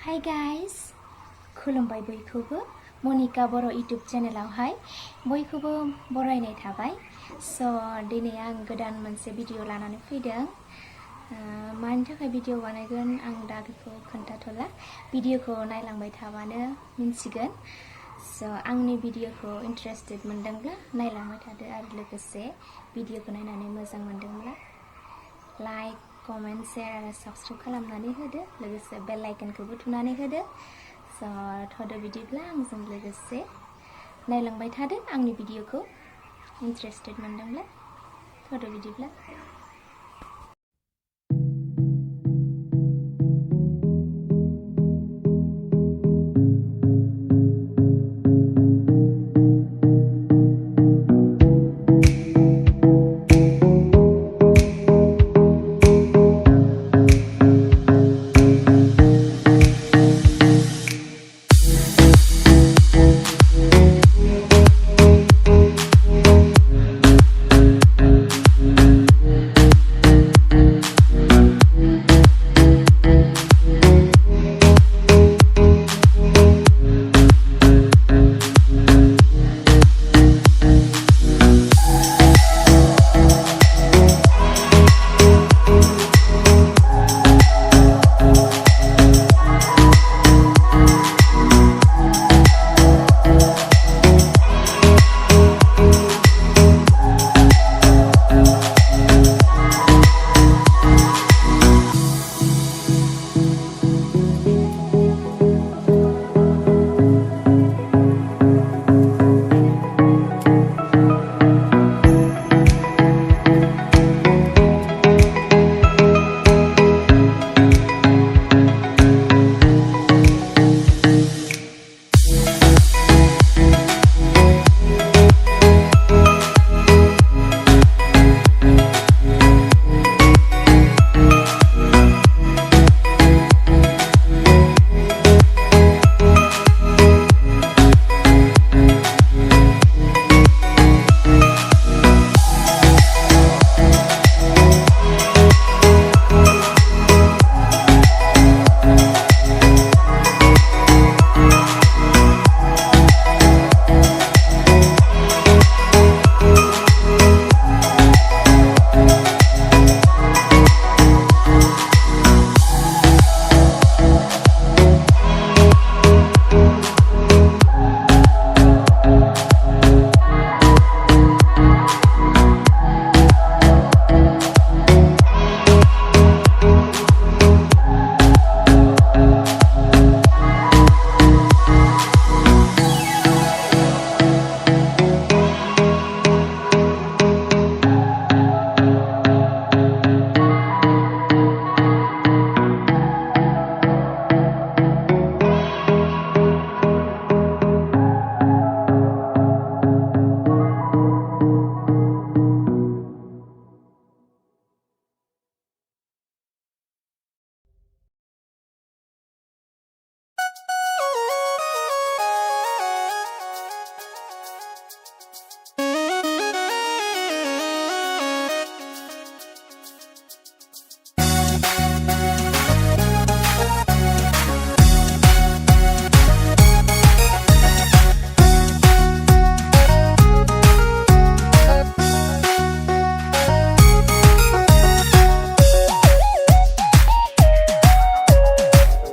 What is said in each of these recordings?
Hi guys, खुलुमबाय बयखौबो Monika Boro YouTube चेनेलावहाय बयखौबो बरायनाय थाबाय। दिनै आं गोदान मोनसे भिडिअ लानानै फैदों। मानि थाखाय भिडिअ बानायगोन आं दा बेखौ खोन्थाथ'ला। भिडिअखौ नायलांबाय थाबानो मिन्थिगोन। आंनि भिडिअखौ इन्टारेस्टेड मोनदोंब्ला नायलांबाय थादो आरो लोगोसे भिडिअखौ नायनानै मोजां मोनदोंब्ला लाइक कमेन्ट शेयर आरो साबस्क्राइब खालामनानै होदो लोगोसे बेल आइकनखौबो थुनानै होदो। थ'दो बिदिब्ला आंजों लोगोसे नायलांबाय थादो आंनि भिडिअखौ इन्टारेस्टेड मोनदोंब्ला। थ'दो बिदिब्ला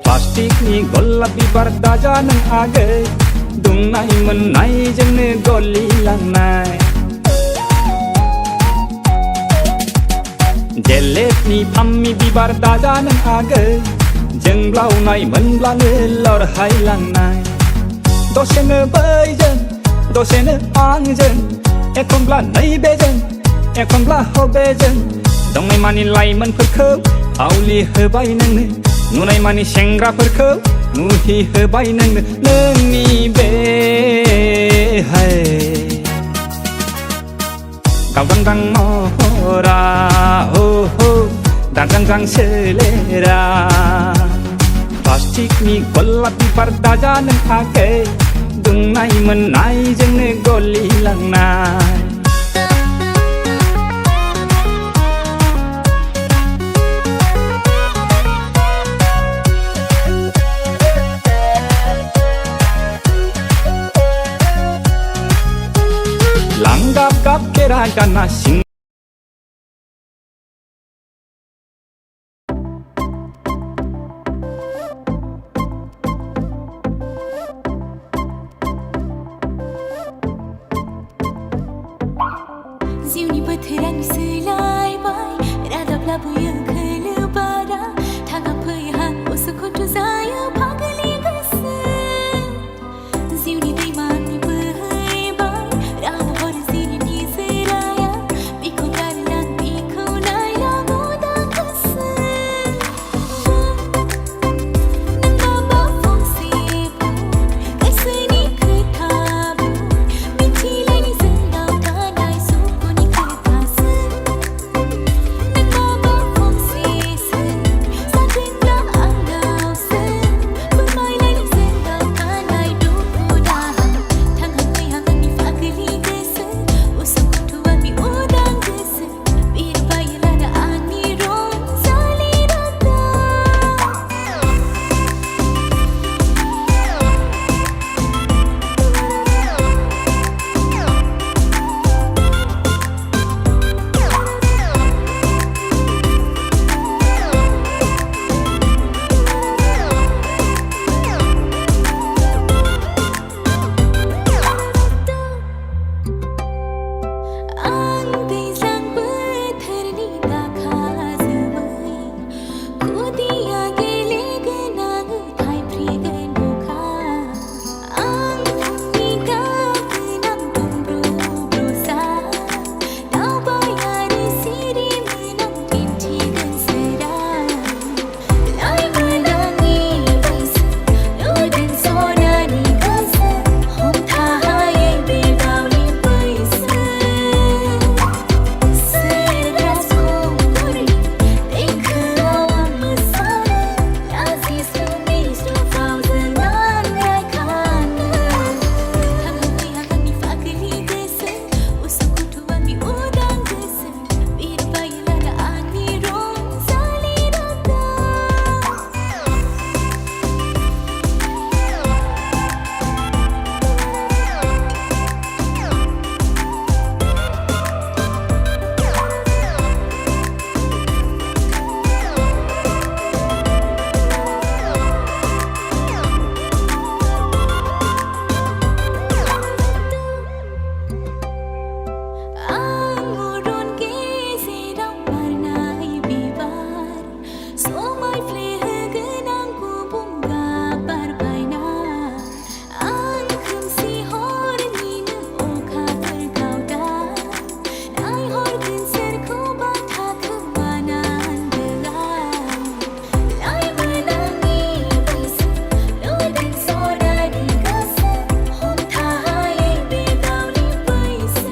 Plastikni golla bibar daja nang agha dungnai mennai jengne goli langnai Jeletni pammi bibar daja nang agha jengblau nai menblange lor hai langnai Dosene bai jeng dosene ang jeng ekonbla nai be jeng ekonbla hobe jeng dongnai mani lai men phorkhौ auli hobai nangno नुनाय मानि सेंग्राफोरखौ मुहि होबाय नोंनो नोंनि बे गावदांदां महरा हो हो दांदांदां सोलेरा प्लास्टिकनि गलाब बिबार दाजा नों आगै दुंनाय मोननायजोंनो गलिलांनाय gana sing जिउनि बोथोरानो सोलायबाय रादाब लाबोयो खोलो बारा थाङा फैहां उसुखुथु जायो फागोलि गोसो जिउनि दैमानि बोहैबाय राव हर जिरि निजोराया बिखौ गारलां बिखौ नायलां उदां गोसो नोंनाबा फंसे बुं गोसोनि खोथा बुं मिथिलायनि जोंनाव थानाय सुखुनि खोथासो नोंनाबा फंसे सों जादोंना आंनावसो फोरमायलायनि जोंनाव थानाय दुखु दाहा थांहां फैहां आंनि फागोलि गोसो उसुखुथु आंनि उदां गोसो बिरबायो लाना आंनि रंजालि रादाब आं दैज्लां बोथोरनि दाखा जोमै खुदिया गेलेगोन आङो थाइफ्रिगोन अखा आं फुंनि गाबगोन आं दुंब्रुद दावबायारि सिरिमोन आं दिन्थिगोन सोरां लाइमोनांनि बैसो नुदों सनानि गोसो हमथाहायै बे गावनि बैसो सोरगासखौरि देंखोआव आं मोसानो लाजिस्लु मिनिस्लु फावजों आं रायखांनो थांहां फैहां आंनि फागोलि गोसो उसुखुथु आंनि उदां गोसो बिरबायो लाना आंनि रंजालि रादाब आं अरन गेजेराव बारनाय बिबार समायफ्लेहोगोन आं गुबुं गाब बारबायना आं खोमसि हरनिनो अखाफोर गावदां नायहरगोन सोरखौबा थाखोमानानै लाइमोनांनि बैसो नुदों सनानि गोसो हमथाहायै बे गावनि बैसो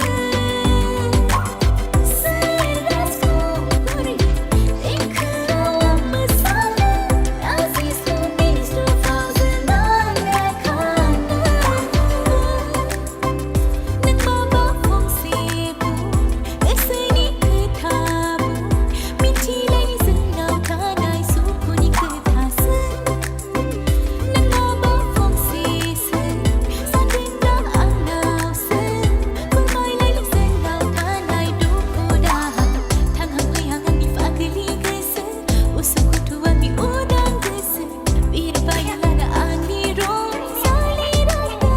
सोरगासखौरि देंखोआव आं मोसानो लाजिस्लु मिनिस्लु फावजों आं रायखांनो नोंनाबा फंसे बुं गोसोनि खोथा बुं मिथिलायनि जोंनाव थानाय सुखुनि खोथासो नोंनाबा फंसे सों जादोंना आंनावसो फोरमायलायनि जोंनाव थानाय दुखु दाहा थांहां फैहां आंनि फागोलि गोसो उसुखुथु आंनि उदां गोसो बिरबायो लाना आंनि रंजालि रादाब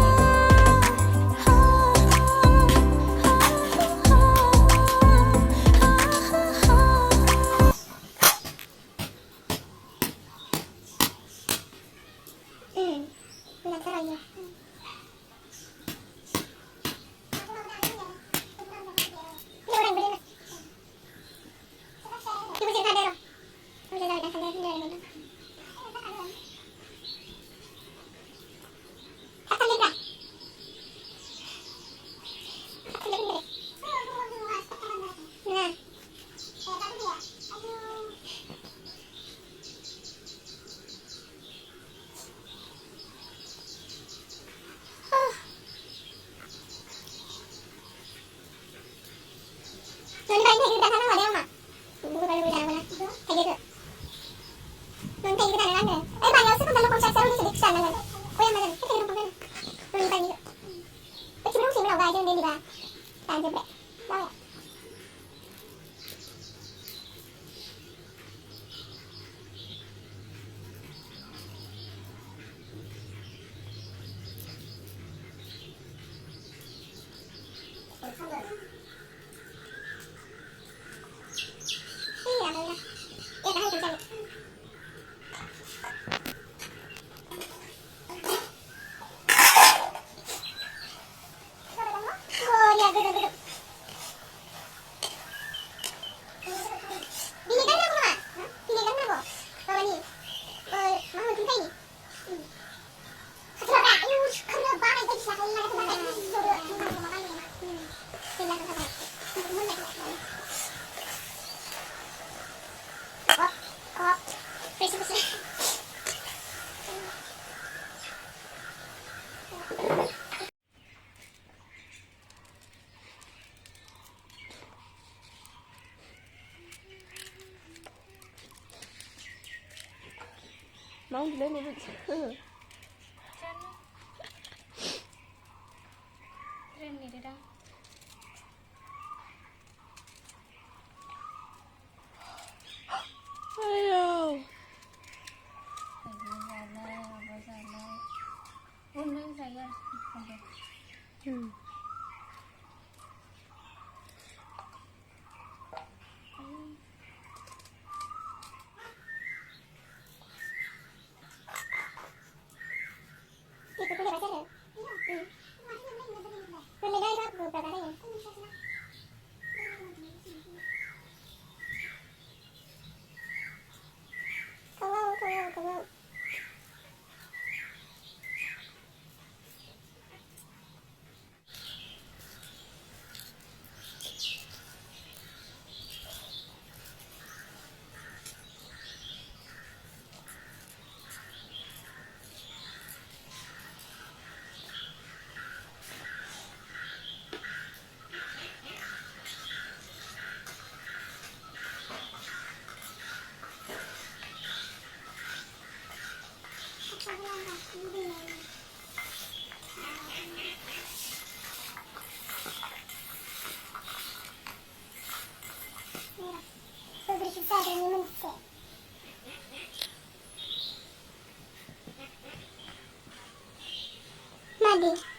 Mau đi lên đi bệnh. Ren ni dah. Ayo. Unang saya. Madi.